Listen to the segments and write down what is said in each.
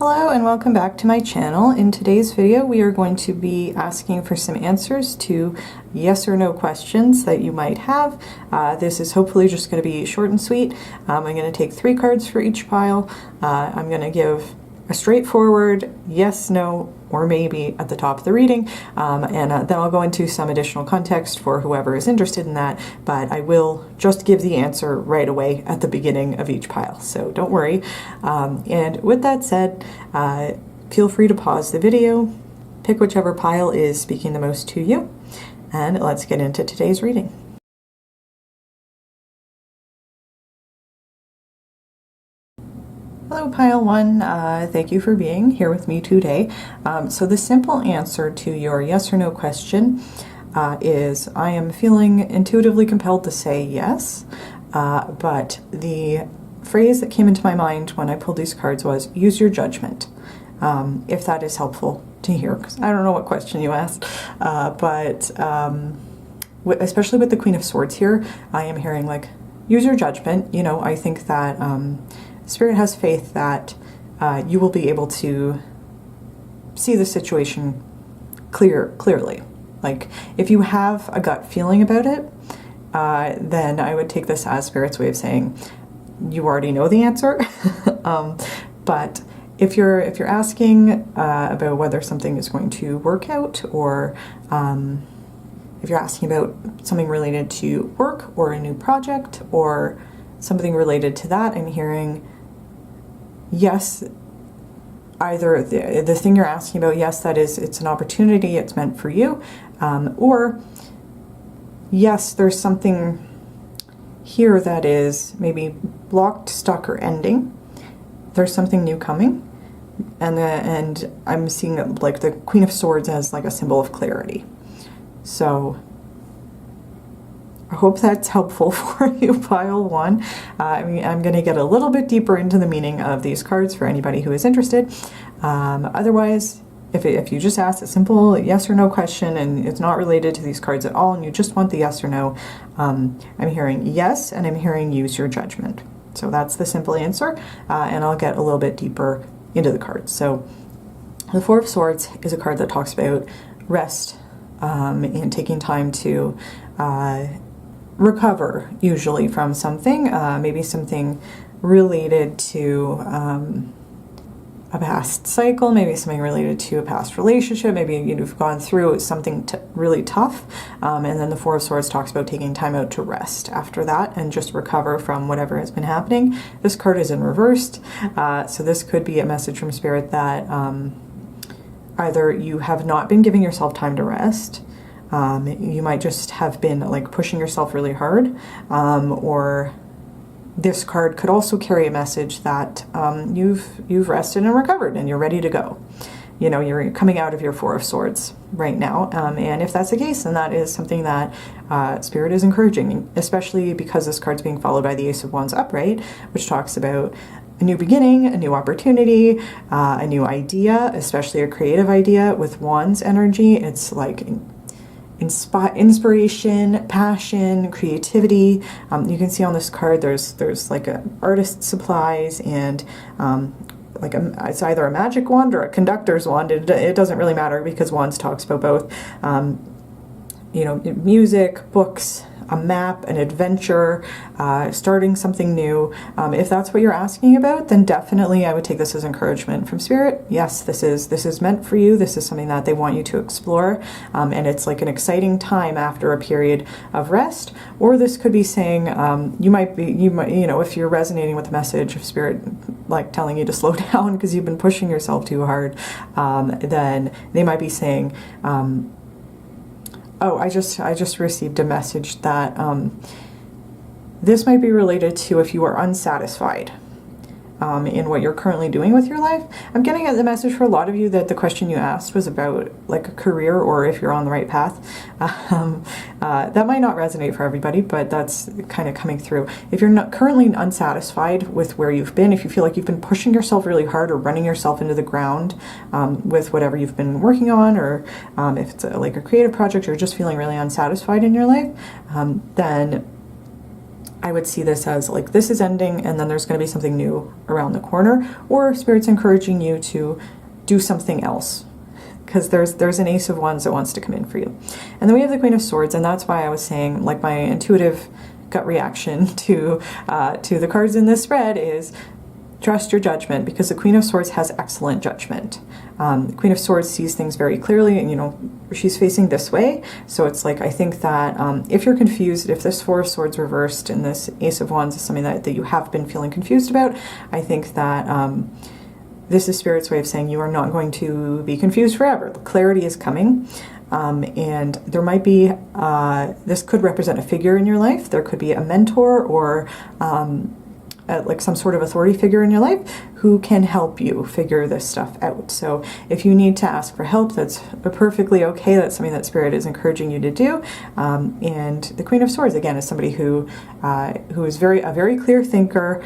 Hello and welcome back to my channel. In today's video we are going to be asking for some answers to yes or no questions that you might have. This is hopefully just going to be short and sweet. I'm going to take 3 cards for each pile. I'm going to give a straightforward yes, no, or maybe at the top of the reading, and then I'll go into some additional context for whoever is interested in that, but I will just give the answer right away at the beginning of each pile, so don't worry. And with that said, feel free to pause the video, pick whichever pile is speaking the most to you, and let's get into today's reading. Hello pile 1, thank you for being here with me today. So the simple answer to your yes or no question is I am feeling intuitively compelled to say yes, but the phrase that came into my mind when I pulled these cards was use your judgment, if that is helpful to hear, because I don't know what question you asked, but especially with the Queen of Swords here, I am hearing like use your judgment. You know, I think that Spirit has faith that you will be able to see the situation clearly. Like, if you have a gut feeling about it, then I would take this as Spirit's way of saying you already know the answer. But if you're asking about whether something is going to work out, or if you're asking about something related to work or a new project or something related to that, I'm hearing yes, either the thing you're asking about, yes, that is, it's an opportunity, it's meant for you, or yes, there's something here that is maybe blocked, stuck, or ending. There's something new coming, and I'm seeing like the Queen of Swords as like a symbol of clarity. So I hope that's helpful for you, pile 1. I mean, I'm going to get a little bit deeper into the meaning of these cards for anybody who is interested. Otherwise, if you just ask a simple yes or no question and it's not related to these cards at all and you just want the yes or no, I'm hearing yes, and I'm hearing use your judgment. So that's the simple answer, and I'll get a little bit deeper into the cards. So the Four of Swords is a card that talks about rest and taking time to recover, usually from something, maybe something related to a past cycle, maybe something related to a past relationship, maybe you've gone through something really tough, and then the Four of Swords talks about taking time out to rest after that and just recover from whatever has been happening. This card is in reversed, so this could be a message from Spirit that either you have not been giving yourself time to rest, you might just have been like pushing yourself really hard, or this card could also carry a message that you've rested and recovered and you're ready to go. You know, you're coming out of your Four of Swords right now, and if that's the case, then that is something that Spirit is encouraging, especially because this card's being followed by the Ace of Wands upright, which talks about a new beginning, a new opportunity, a new idea, especially a creative idea. With Wands energy, it's like inspiration, passion, creativity. You can see on this card there's like a artist supplies and like it's either a magic wand or a conductor's wand. It doesn't really matter because Wands talks about both. You know, music, books, a map, an adventure, starting something new. If that's what you're asking about, then definitely I would take this as encouragement from Spirit. Yes, this is meant for you. This is something that they want you to explore, and it's like an exciting time after a period of rest. Or this could be saying you might, you know, if you're resonating with the message of Spirit, like telling you to slow down because you've been pushing yourself too hard, then they might be saying, oh, I just received a message that this might be related to if you are unsatisfied in what you're currently doing with your life. I'm getting at the message for a lot of you that the question you asked was about like a career or if you're on the right path. That might not resonate for everybody, but that's kind of coming through. If you're not currently unsatisfied with where you've been, if you feel like you've been pushing yourself really hard or running yourself into the ground with whatever you've been working on, or if it's like a creative project, or just feeling really unsatisfied in your life, then I would see this as like this is ending and then there's going to be something new around the corner, or Spirit's encouraging you to do something else, because there's an Ace of Wands that wants to come in for you. And then we have the Queen of Swords, and that's why I was saying, like, my intuitive gut reaction to the cards in this spread is trust your judgment, because the Queen of Swords has excellent judgment. The Queen of Swords sees things very clearly, and, you know, she's facing this way. So it's like, I think that if you're confused, if this Four of Swords reversed and this Ace of Wands is something that you have been feeling confused about, I think that this is Spirit's way of saying you are not going to be confused forever. The clarity is coming. And there might be, this could represent a figure in your life. There could be a mentor or like some sort of authority figure in your life who can help you figure this stuff out. So if you need to ask for help, that's perfectly okay. That's something that Spirit is encouraging you to do. And the Queen of Swords, again, is somebody who is a very clear thinker,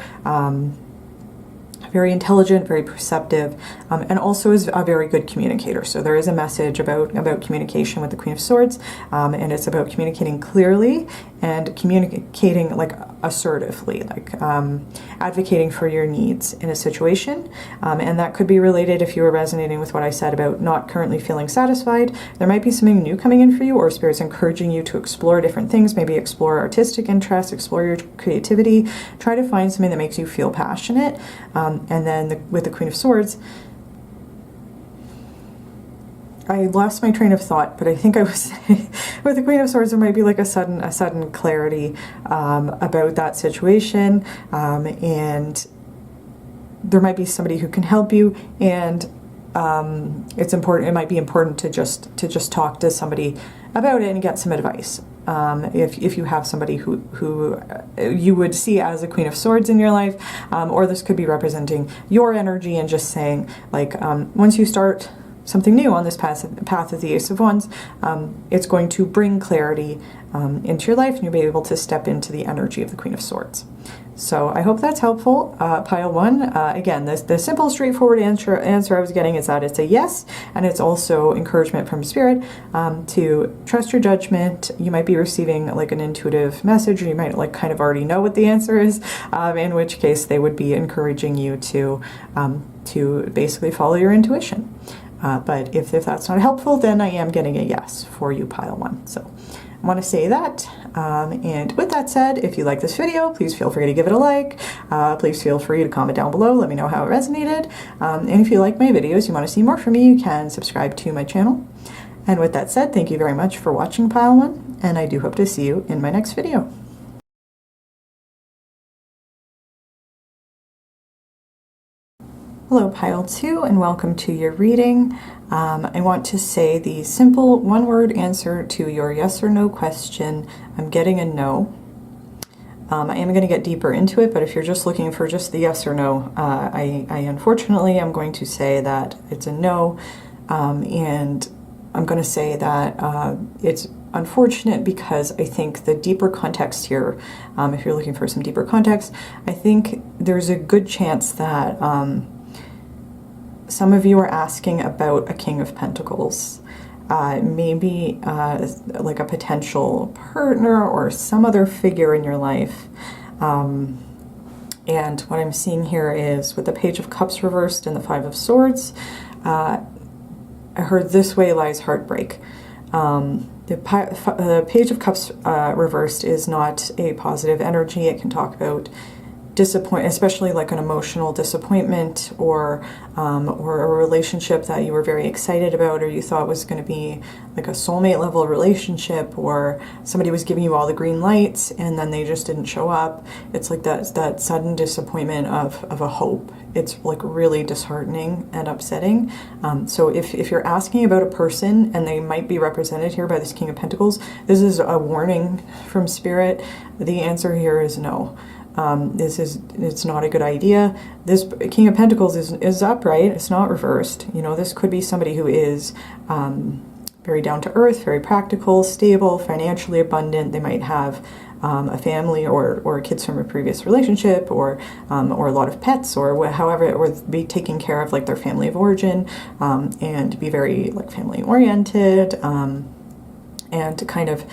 very intelligent, very perceptive, and also is a very good communicator. So there is a message about communication with the Queen of Swords, and it's about communicating clearly and communicating like assertively, like advocating for your needs in a situation. And that could be related, if you were resonating with what I said about not currently feeling satisfied, there might be something new coming in for you, or Spirit's encouraging you to explore different things, maybe explore artistic interests, explore your creativity, try to find something that makes you feel passionate. And then with the Queen of Swords, I lost my train of thought, but I think I was with the Queen of Swords, there might be like a sudden clarity about that situation, and there might be somebody who can help you, and it's important. It might be important to just talk to somebody about it and get some advice. If you have somebody who you would see as a Queen of Swords in your life, or this could be representing your energy and just saying, like, once you start something new on this path of the Ace of Wands, it's going to bring clarity into your life, and you'll be able to step into the energy of the Queen of Swords. So I hope that's helpful. Pile one, again, the simple, straightforward answer I was getting is that it's a yes, and it's also encouragement from Spirit to trust your judgment. You might be receiving like an intuitive message, or you might like kind of already know what the answer is, in which case they would be encouraging you to basically follow your intuition. But if that's not helpful, then I am getting a yes for you, pile one. So I want to say that. And with that said, if you like this video, please feel free to give it a like. Please feel free to comment down below. Let me know how it resonated. And if you like my videos, you want to see more from me, you can subscribe to my channel. And with that said, thank you very much for watching pile one, and I do hope to see you in my next video. Hello, pile two, and welcome to your reading. I want to say the simple one-word answer to your yes or no question. I'm getting a no. I am going to get deeper into it, but if you're just looking for just the yes or no, I unfortunately am going to say that it's a no, and I'm going to say that it's unfortunate because I think the deeper context here, if you're looking for some deeper context, I think there's a good chance that some of you are asking about a King of Pentacles, maybe like a potential partner or some other figure in your life. And what I'm seeing here is with the Page of Cups reversed and the Five of Swords, I heard this way lies heartbreak. The Page of Cups reversed is not a positive energy. It can talk about disappointment, especially like an emotional disappointment, or a relationship that you were very excited about, or you thought was going to be like a soulmate level relationship, or somebody was giving you all the green lights and then they just didn't show up. It's like that sudden disappointment of a hope. It's like really disheartening and upsetting. So if you're asking about a person, and they might be represented here by this King of Pentacles, this is a warning from Spirit. The answer here is no. It's not a good idea. This King of Pentacles is upright. It's not reversed. You know, this could be somebody who is very down to earth, very practical, stable, financially abundant. They might have a family or kids from a previous relationship, or a lot of pets, or however, or be taking care of like their family of origin, and be very like family oriented, and to kind of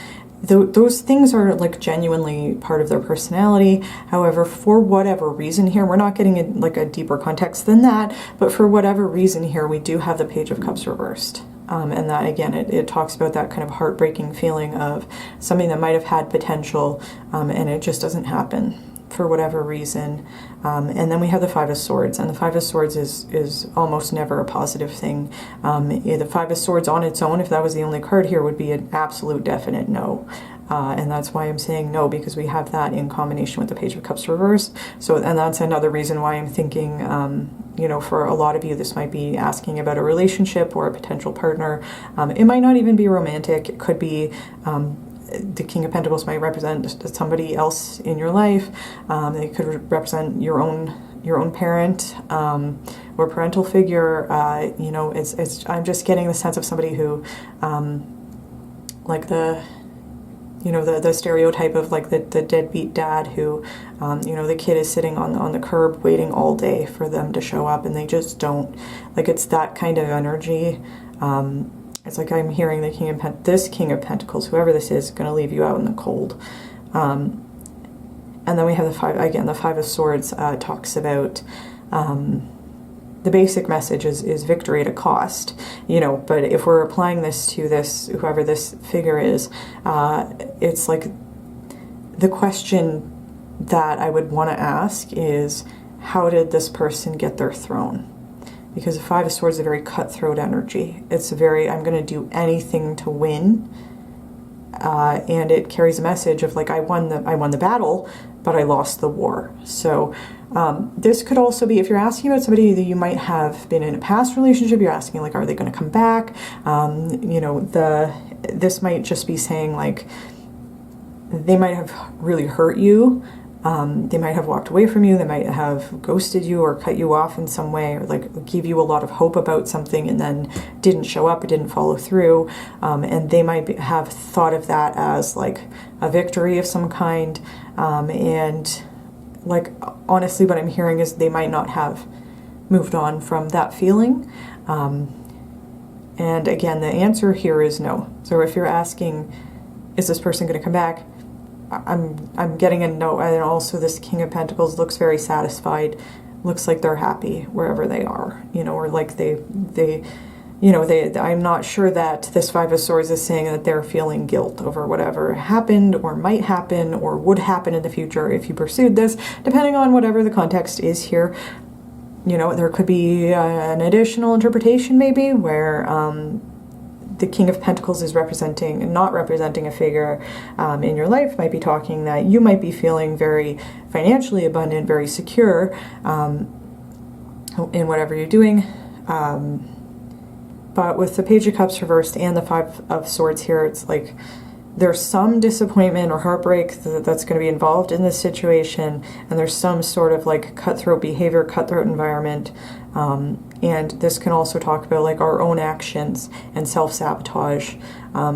those things are like genuinely part of their personality. However, for whatever reason here, we're not getting like a deeper context than that, but for whatever reason here, we do have the Page of Cups reversed. And that, again, it talks about that kind of heartbreaking feeling of something that might have had potential, and it just doesn't happen for whatever reason. And then we have the Five of Swords, and the Five of Swords is almost never a positive thing. The Five of Swords on its own, if that was the only card here, would be an absolute definite no. And that's why I'm saying no, because we have that in combination with the Page of Cups reversed. So, and that's another reason why I'm thinking, you know, for a lot of you, this might be asking about a relationship or a potential partner. It might not even be romantic. It could be the King of Pentacles might represent somebody else in your life. They could represent your own parent or parental figure. You know, I'm just getting the sense of somebody who, like the stereotype of like the deadbeat dad who, you know, the kid is sitting on the curb waiting all day for them to show up, and they just don't. Like, it's that kind of energy. It's like I'm hearing the this King of Pentacles, whoever this is, going to leave you out in the cold. And then we have the Five of Swords talks about the basic message is victory at a cost, you know, but if we're applying this to whoever this figure is, it's like the question that I would want to ask is, how did this person get their throne? Because the Five of Swords is a very cutthroat energy. It's very, I'm going to do anything to win. And it carries a message of like, I won the battle, but I lost the war. So this could also be, if you're asking about somebody that you might have been in a past relationship, you're asking like, are they going to come back? You know, this might just be saying like, they might have really hurt you. They might have walked away from you, they might have ghosted you or cut you off in some way, or like give you a lot of hope about something and then didn't show up, it didn't follow through, and they might have thought of that as like a victory of some kind, and like honestly what I'm hearing is they might not have moved on from that feeling, and again the answer here is no. So if you're asking, is this person going to come back? I'm getting a no. And also this King of Pentacles looks very satisfied, looks like they're happy wherever they are, you know, or like they you know, I'm not sure that this Five of Swords is saying that they're feeling guilt over whatever happened or might happen or would happen in the future if you pursued this, depending on whatever the context is here. You know, there could be an additional interpretation maybe where the King of Pentacles is not representing a figure in your life, might be talking that you might be feeling very financially abundant, very secure in whatever you're doing. But with the Page of Cups reversed and the Five of Swords here, it's like there's some disappointment or heartbreak that's going to be involved in this situation, and there's some sort of like cutthroat behavior, cutthroat environment. And this can also talk about like our own actions and self-sabotage.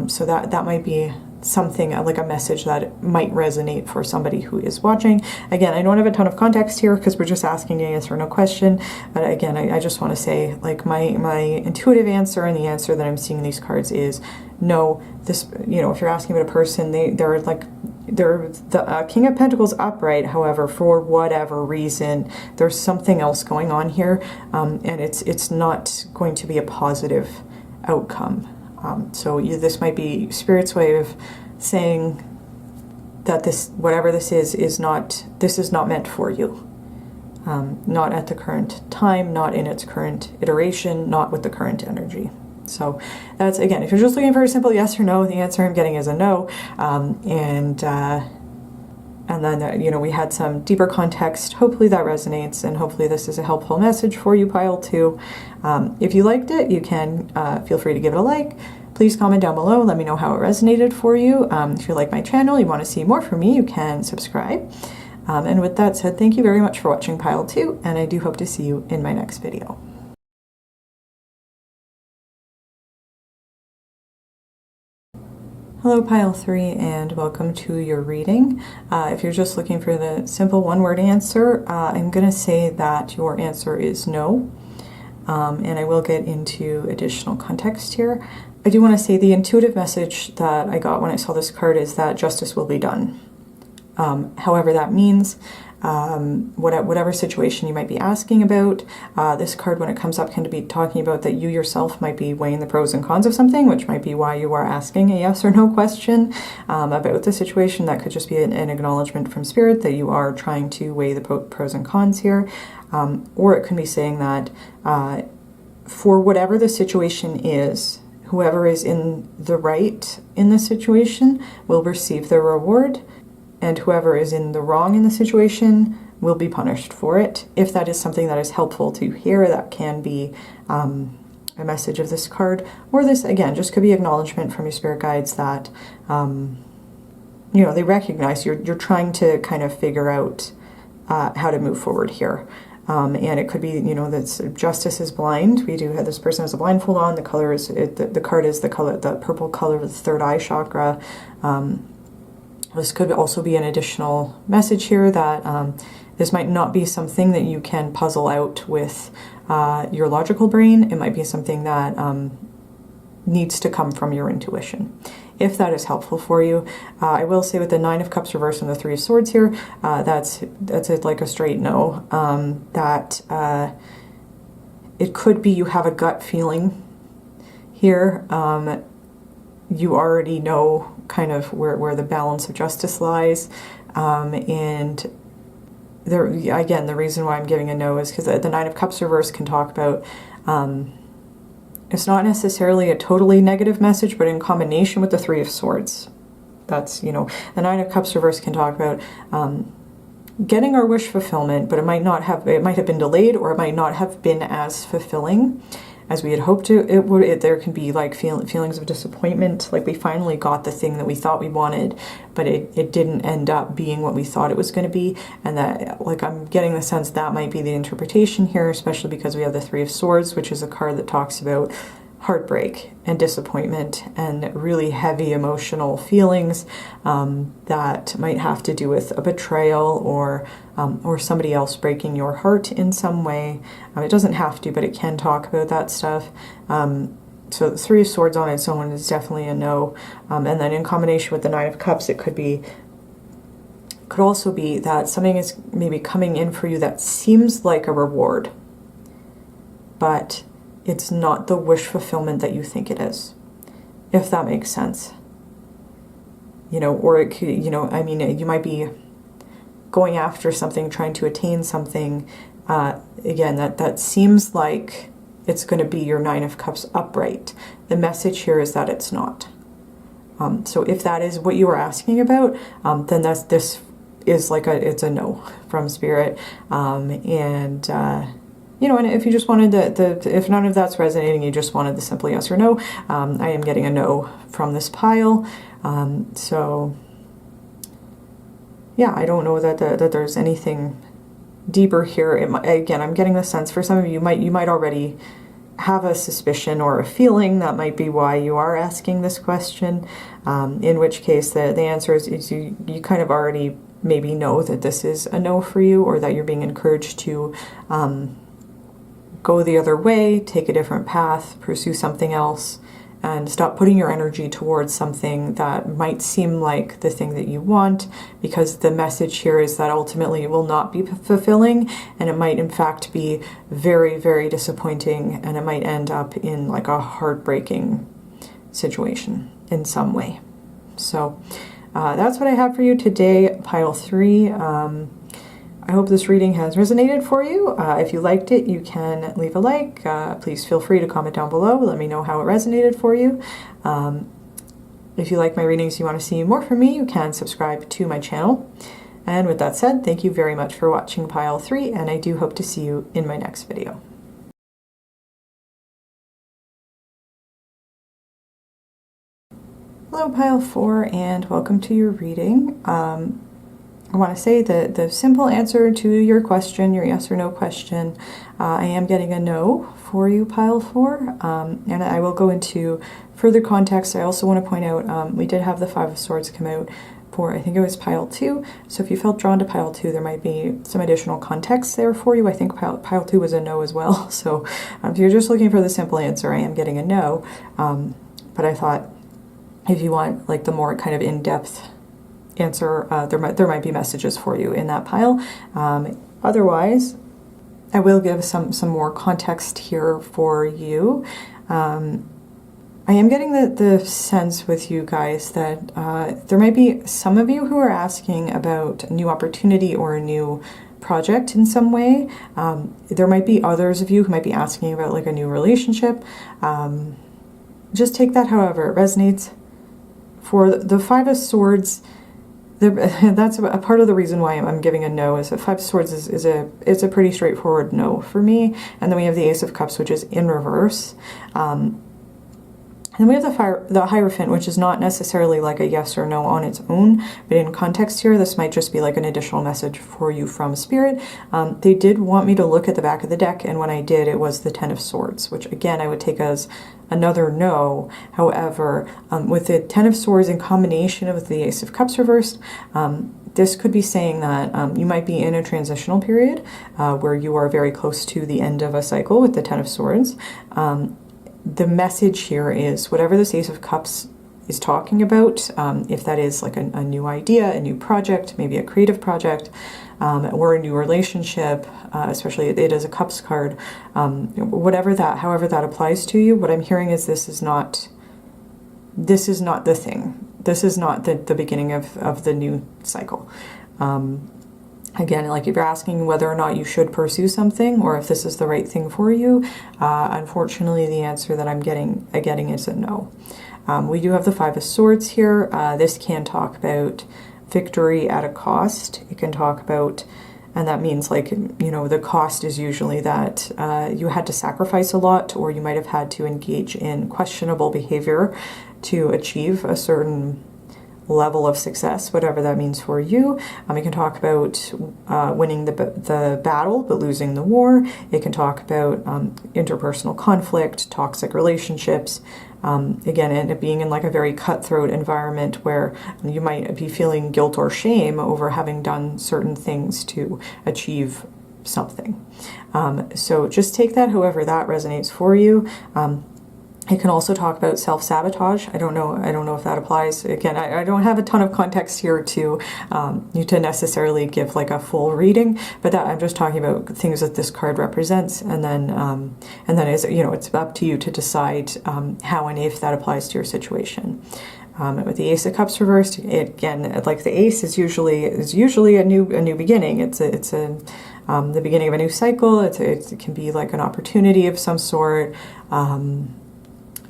So that might be something like a message that might resonate for somebody who is watching. Again, I don't have a ton of context here because we're just asking a yes or no question. But again, I just want to say like my intuitive answer and the answer that I'm seeing in these cards is no. This, you know, if you're asking about a person, they're the King of Pentacles upright. However, for whatever reason, there's something else going on here, and it's not going to be a positive outcome. So this might be Spirit's way of saying that whatever this is not meant for you. Not at the current time, not in its current iteration, not with the current energy. So that's, again, if you're just looking for a simple yes or no, the answer I'm getting is a no. And then, you know, we had some deeper context. Hopefully that resonates, and hopefully this is a helpful message for you, Pile 2. If you liked it, you can feel free to give it a like. Please comment down below. Let me know how it resonated for you. If you like my channel, you want to see more from me, you can subscribe. And with that said, thank you very much for watching Pile 2, and I do hope to see you in my next video. Hello Pile 3, and welcome to your reading. If you're just looking for the simple one-word answer, I'm going to say that your answer is no. and I will get into additional context here. I do want to say the intuitive message that I got when I saw this card is that justice will be done. However that means, whatever situation you might be asking about, this card, when it comes up, can be talking about that you yourself might be weighing the pros and cons of something, which might be why you are asking a yes or no question about the situation. That could just be an acknowledgement from Spirit that you are trying to weigh the pros and cons here. Or it can be saying that for whatever the situation is, whoever is in the right in the situation will receive the reward, and whoever is in the wrong in the situation will be punished for it. If that is something that is helpful to hear, that can be a message of this card. Or this, again, just could be acknowledgement from your spirit guides that, they recognize you're trying to kind of figure out how to move forward here. And it could be, that justice is blind. We do have this person has a blindfold on. The color is, the card is the purple color of the third eye chakra. This could also be an additional message here that this might not be something that you can puzzle out with your logical brain. It might be something that needs to come from your intuition. If that is helpful for you, I will say with the Nine of Cups reversed and the Three of Swords here, that's like a straight no. It could be you have a gut feeling here. You already know kind of where the balance of justice lies, and there again, the reason why I'm giving a no is because the Nine of Cups reverse can talk about it's not necessarily a totally negative message, but in combination with the Three of Swords, that's, the Nine of Cups reverse can talk about getting our wish fulfillment, but it might have been delayed, or it might not have been as fulfilling as we had hoped to. There can be like feelings of disappointment, like we finally got the thing that we thought we wanted, but it didn't end up being what we thought it was going to be. And that, like, I'm getting the sense that might be the interpretation here, especially because we have the Three of Swords, which is a card that talks about heartbreak and disappointment and really heavy emotional feelings that might have to do with a betrayal or somebody else breaking your heart in some way. It doesn't have to, but it can talk about that stuff. So the Three of Swords on its own is definitely a no. And then in combination with the Nine of Cups, it could also be that something is maybe coming in for you that seems like a reward, but it's not the wish fulfillment that you think it is, if that makes sense. Or it could, you might be going after something, trying to attain something, again, that seems like it's going to be your Nine of Cups upright. The message here is that it's not. So if that is what you were asking about, then this is it's a no from Spirit. And if you just wanted if none of that's resonating, you just wanted the simple yes or no, I am getting a no from this pile. So yeah, I don't know that there's anything deeper here. Again, I'm getting the sense for some of you, you might already have a suspicion or a feeling that might be why you are asking this question, in which case the answer is you kind of already maybe know that this is a no for you, or that you're being encouraged to go the other way, take a different path, pursue something else, and stop putting your energy towards something that might seem like the thing that you want, because the message here is that ultimately it will not be fulfilling, and it might in fact be very, very disappointing, and it might end up in like a heartbreaking situation in some way. So that's what I have for you today, pile 3. I hope this reading has resonated for you. If you liked it, you can leave a like. Please feel free to comment down below. Let me know how it resonated for you. If you like my readings, you want to see more from me, you can subscribe to my channel. And with that said, thank you very much for watching pile 3, and I do hope to see you in my next video. Hello pile 4, and welcome to your reading. I want to say that the simple answer to your question, your yes or no question, I am getting a no for you, pile 4, and I will go into further context. I also want to point out we did have the Five of Swords come out for, I think it was pile 2. So if you felt drawn to pile 2, there might be some additional context there for you. I think pile 2 was a no as well. So if you're just looking for the simple answer, I am getting a no. But I thought if you want like the more kind of in-depth answer, there might be messages for you in that pile. Otherwise, I will give some more context here for you. I am getting the sense with you guys that there might be some of you who are asking about a new opportunity or a new project in some way. There might be others of you who might be asking about like a new relationship. Just take that however it resonates. For the Five of Swords, that's a part of the reason why I'm giving a no, is that Five of Swords is a pretty straightforward no for me. And then we have the Ace of Cups, which is in reverse. And we have the Hierophant, which is not necessarily like a yes or no on its own, but in context here, this might just be like an additional message for you from Spirit. They did want me to look at the back of the deck, and when I did, it was the Ten of Swords, which again, I would take as another no. However, with the Ten of Swords in combination with the Ace of Cups reversed, this could be saying that you might be in a transitional period where you are very close to the end of a cycle with the Ten of Swords. The message here is whatever this Ace of Cups is talking about, if that is like a new idea, a new project, maybe a creative project, or a new relationship, especially it is a Cups card, however that applies to you, what I'm hearing is this is not the thing. This is not the beginning of the new cycle. Again, like if you're asking whether or not you should pursue something or if this is the right thing for you, unfortunately the answer that I'm getting is a no. We do have the Five of Swords here. This can talk about victory at a cost. It can talk about, and that means like, you know, the cost is usually that you had to sacrifice a lot, or you might have had to engage in questionable behavior to achieve a certain level of success, whatever that means for you. It can talk about winning the battle but losing the war. It can talk about interpersonal conflict, toxic relationships. Again, end up being in like a very cutthroat environment where you might be feeling guilt or shame over having done certain things to achieve something. So just take that however that resonates for you. It can also talk about self-sabotage. I don't know if that applies. Again, I don't have a ton of context here to necessarily give like a full reading, but that I'm just talking about things that this card represents, and then is, you know, it's up to you to decide how and if that applies to your situation. With the Ace of Cups reversed, again, like the Ace is usually a new beginning. It's the beginning of a new cycle. It can be like an opportunity of some sort.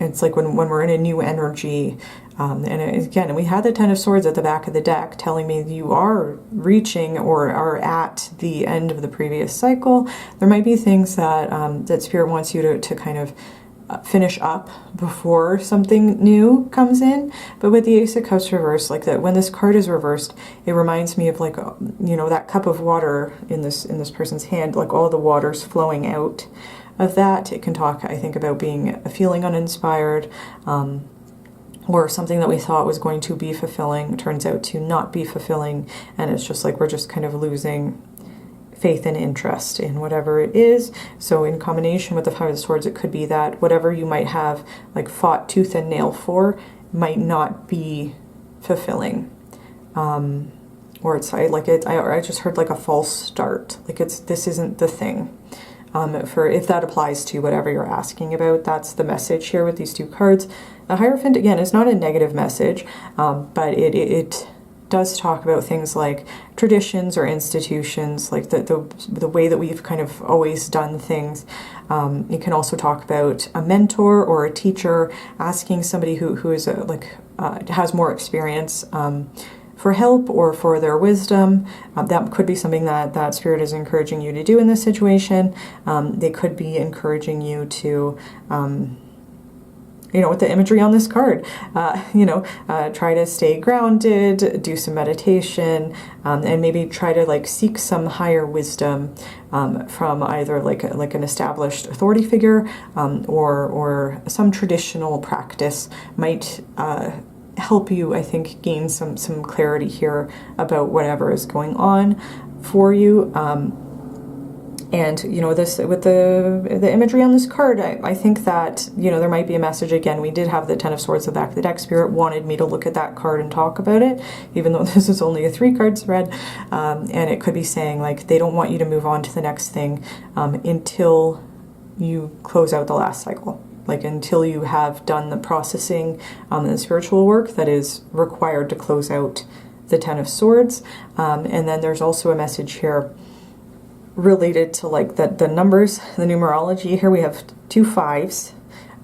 It's like when we're in a new energy. And again, we had the Ten of Swords at the back of the deck telling me you are reaching or are at the end of the previous cycle. There might be things that that Spirit wants you to kind of finish up before something new comes in. But with the Ace of Cups reversed, like that, when this card is reversed, it reminds me of like, you know, that cup of water in this person's hand, like all the water's flowing out of that. It can talk, I think, about feeling uninspired, or something that we thought was going to be fulfilling turns out to not be fulfilling, and it's just like we're just kind of losing faith and interest in whatever it is. So in combination with the Five of Swords, it could be that whatever you might have like fought tooth and nail for might not be fulfilling. Or it's like I just heard like a false start. Like this isn't the thing. For if that applies to whatever you're asking about, that's the message here with these two cards. The Hierophant, again, is not a negative message, but it does talk about things like traditions or institutions, like the way that we've kind of always done things. It can also talk about a mentor or a teacher asking somebody who is has more experience for help or for their wisdom. That could be something that Spirit is encouraging you to do in this situation. They could be encouraging you to, with the imagery on this card, try to stay grounded, do some meditation, and maybe try to like seek some higher wisdom from either like an established authority figure or some traditional practice might help you, I think, gain some clarity here about whatever is going on for you. And, you know, this with the imagery on this card, I think that, you know, there might be a message. Again, we did have the Ten of Swords at the back of the deck. Spirit wanted me to look at that card and talk about it, even though this is only a 3-card spread. And it could be saying, like, they don't want you to move on to the next thing until you close out the last cycle. Like, until you have done the processing and the spiritual work that is required to close out the Ten of Swords. And then there's also a message here related to like the numbers, the numerology. Here we have 2 5s.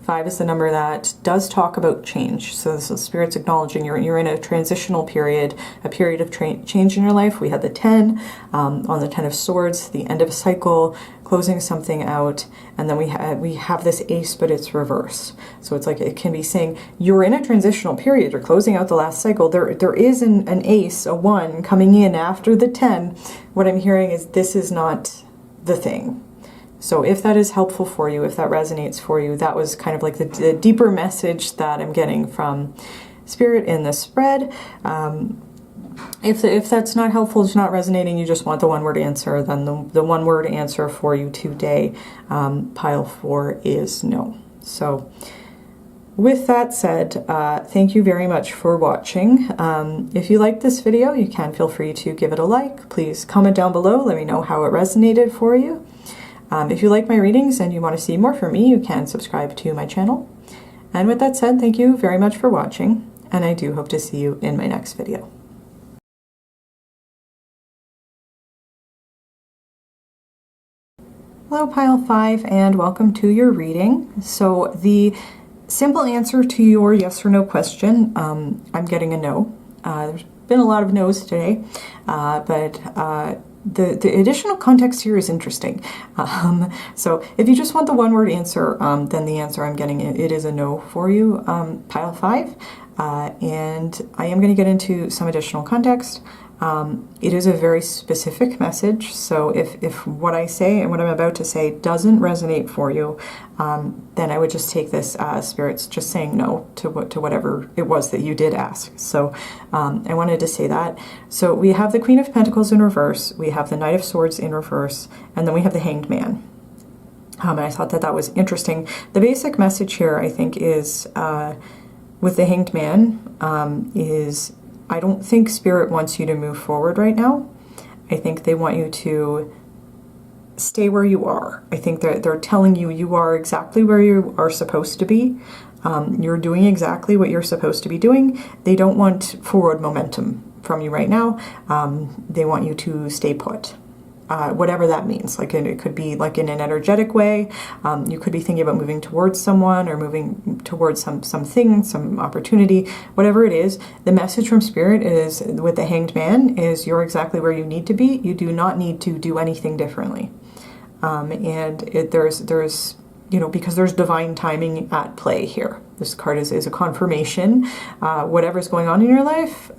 5 is the number that does talk about change. So this is Spirit's acknowledging you're in a transitional period, a period of change in your life. We had the 10 on the 10 of Swords, the end of a cycle, closing something out, and then we have this ace, but it's reverse. So it's like it can be saying you're in a transitional period, you're closing out the last cycle. There is an ace, a 1 coming in after the 10. What I'm hearing is this is not the thing. So if that is helpful for you, if that resonates for you, that was kind of like the deeper message that I'm getting from Spirit in the spread. If that's not helpful, it's not resonating, you just want the one-word answer, then the one-word answer for you today, pile 4, is no. So with that said, thank you very much for watching. If you liked this video, you can feel free to give it a like. Please comment down below, let me know how it resonated for you. If you like my readings and you want to see more from me, you can subscribe to my channel. And with that said, thank you very much for watching, and I do hope to see you in my next video. Hello Pile 5, and welcome to your reading. So the simple answer to your yes or no question, I'm getting a no. There's been a lot of no's today, but the additional context here is interesting. So if you just want the one-word answer, then the answer I'm getting, it is a no for you, Pile 5. And I am going to get into some additional context. It is a very specific message, so if what I say and what I'm about to say doesn't resonate for you, then I would just take this as Spirit's just saying no to whatever it was that you did ask. So I wanted to say that. So we have the Queen of Pentacles in reverse, we have the Knight of Swords in reverse, and then we have the Hanged Man. And I thought that was interesting. The basic message here, I think, is with the Hanged Man is I don't think Spirit wants you to move forward right now. I think they want you to stay where you are. I think they're telling you you are exactly where you are supposed to be. You're doing exactly what you're supposed to be doing. They don't want forward momentum from you right now. They want you to stay put. Whatever that means. Like it could be like in an energetic way. You could be thinking about moving towards someone or moving towards something, some opportunity, whatever it is. The message from Spirit is with the Hanged Man is you're exactly where you need to be. You do not need to do anything differently. There's you know, because there's divine timing at play here. This card is a confirmation. Whatever's going on in your life,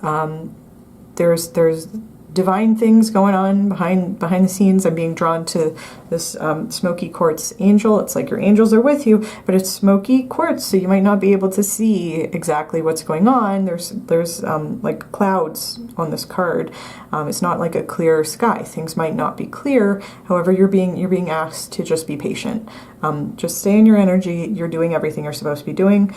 there's divine things going on behind the scenes. I'm being drawn to this smoky quartz angel. It's like your angels are with you, but it's smoky quartz, so you might not be able to see exactly what's going on. There's like clouds on this card. It's not like a clear sky. Things might not be clear. However, you're being asked to just be patient. Just stay in your energy. You're doing everything you're supposed to be doing.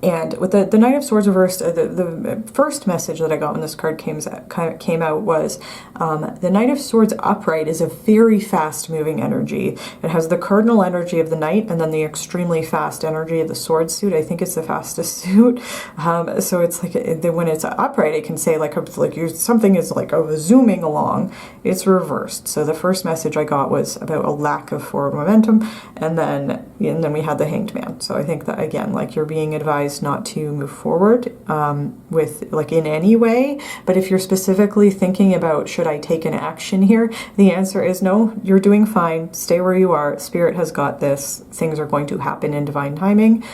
And with the Knight of Swords reversed, the first message that I got when this card came out was the Knight of Swords upright is a very fast-moving energy. It has the cardinal energy of the Knight and then the extremely fast energy of the Sword suit. I think it's the fastest suit. So it's like when it's upright, it can say like something is like zooming along. It's reversed. So the first message I got was about a lack of forward momentum, and then we had the Hanged Man. So I think that again, like you're being advised not to move forward with like in any way, but if you're specifically thinking about should I take an action here, the answer is no. You're doing fine. Stay where you are. Spirit has got this. Things are going to happen in divine timing.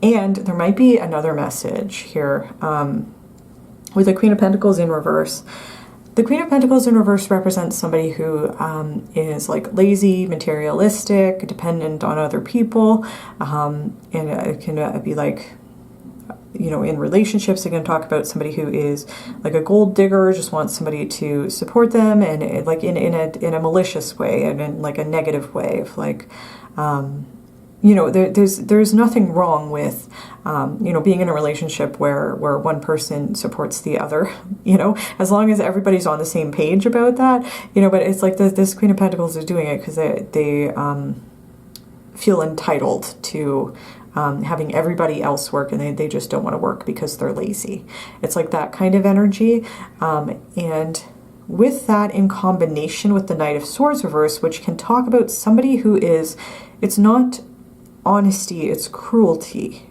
And there might be another message here with the Queen of Pentacles in reverse. The Queen of Pentacles in reverse represents somebody who is like lazy, materialistic, dependent on other people, and it can be like you know, in relationships, again, talk about somebody who is like a gold digger, just wants somebody to support them, and like in a malicious way and in like a negative way of like, you know, there's nothing wrong with, you know, being in a relationship where one person supports the other, you know, as long as everybody's on the same page about that, you know. But it's like this Queen of Pentacles is doing it because they feel entitled to having everybody else work, and they just don't want to work because they're lazy. It's like that kind of energy, and with that in combination with the Knight of Swords reverse, which can talk about somebody who is, it's not honesty, it's cruelty.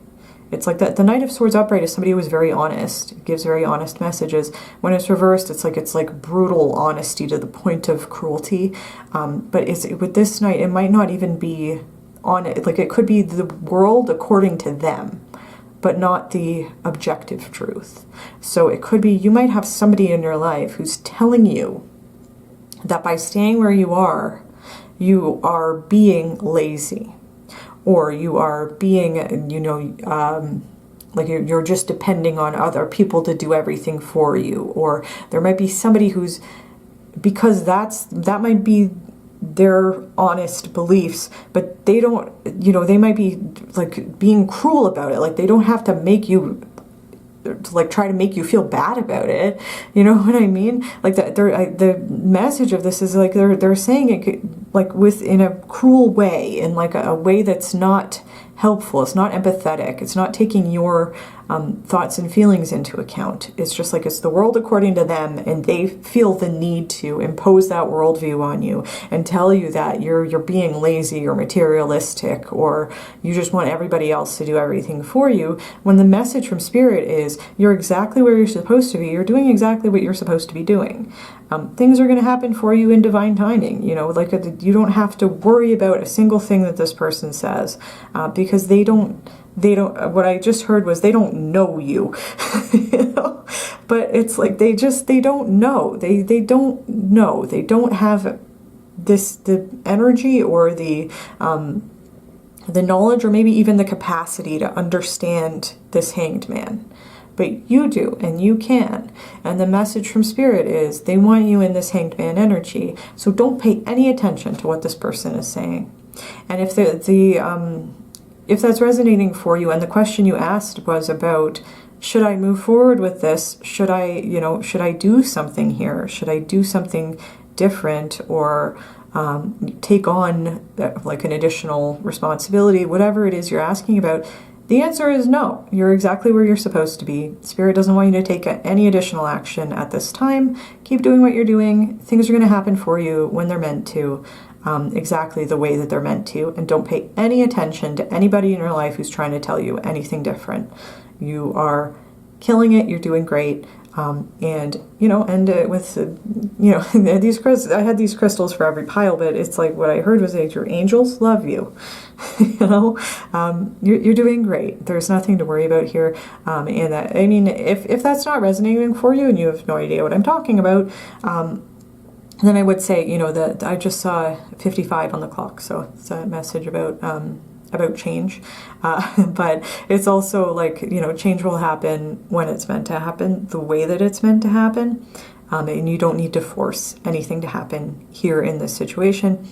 It's like that the Knight of Swords upright is somebody who is very honest. It gives very honest messages. When it's reversed, it's like brutal honesty to the point of cruelty. But with this Knight, it might not even be on it. Like, it could be the world according to them, but not the objective truth. So it could be, you might have somebody in your life who's telling you that by staying where you are being lazy. Or you are being, you know, like you're just depending on other people to do everything for you. Or there might be somebody who's, because that might be their honest beliefs, but they don't, you know, they might be like being cruel about it. Like, they don't have to make you, like, try to make you feel bad about it. You know what I mean? Like, the message of this is like they're saying it like in a cruel way, in like a way that's not helpful. It's not empathetic. It's not taking your thoughts and feelings into account. It's just like it's the world according to them, and they feel the need to impose that worldview on you and tell you that you're being lazy or materialistic, or you just want everybody else to do everything for you, when the message from Spirit is you're exactly where you're supposed to be. You're doing exactly what you're supposed to be doing. Things are going to happen for you in divine timing. You know, like, you don't have to worry about a single thing that this person says, because they don't, what I just heard was they don't know you, you know? But it's like they don't know. They don't know. They don't have the energy or the knowledge, or maybe even the capacity to understand this Hanged Man. But you do, and you can. And the message from Spirit is they want you in this Hanged Man energy. So don't pay any attention to what this person is saying. And if if that's resonating for you, and the question you asked was about, should I move forward with this? Should I do something here? Should I do something different, or take on like an additional responsibility? Whatever it is you're asking about, the answer is no. You're exactly where you're supposed to be. Spirit doesn't want you to take any additional action at this time. Keep doing what you're doing. Things are going to happen for you when they're meant to, exactly the way that they're meant to. And don't pay any attention to anybody in your life who's trying to tell you anything different. You are killing it. You're doing great. And, you know, and with, you know, these crystals, I had these crystals for every pile, but it's like what I heard was that your angels love you. You know, you're doing great. There's nothing to worry about here. And that, I mean, if that's not resonating for you and you have no idea what I'm talking about, then I would say, you know, that I just saw 55 on the clock. So it's a message about change, but it's also like, you know, change will happen when it's meant to happen, the way that it's meant to happen, and you don't need to force anything to happen here in this situation.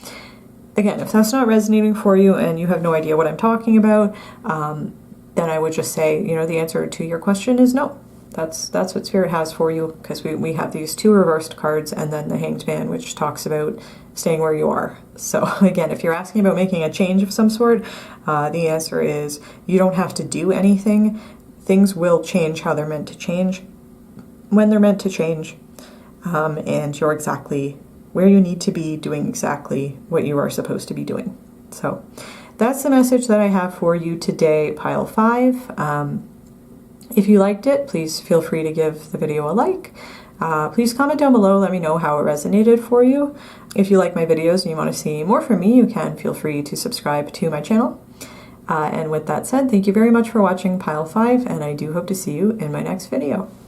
Again, if that's not resonating for you and you have no idea what I'm talking about, then I would just say, you know, the answer to your question is no. That's what Spirit has for you, because we have these two reversed cards and then the Hanged Man, which talks about staying where you are. So again, if you're asking about making a change of some sort, the answer is you don't have to do anything. Things will change how they're meant to change, when they're meant to change, and you're exactly where you need to be, doing exactly what you are supposed to be doing. So that's the message that I have for you today, pile 5. If you liked it, please feel free to give the video a like. Please comment down below, let me know how it resonated for you. If you like my videos and you want to see more from me, you can feel free to subscribe to my channel. And with that said, thank you very much for watching Pile 5, and I do hope to see you in my next video.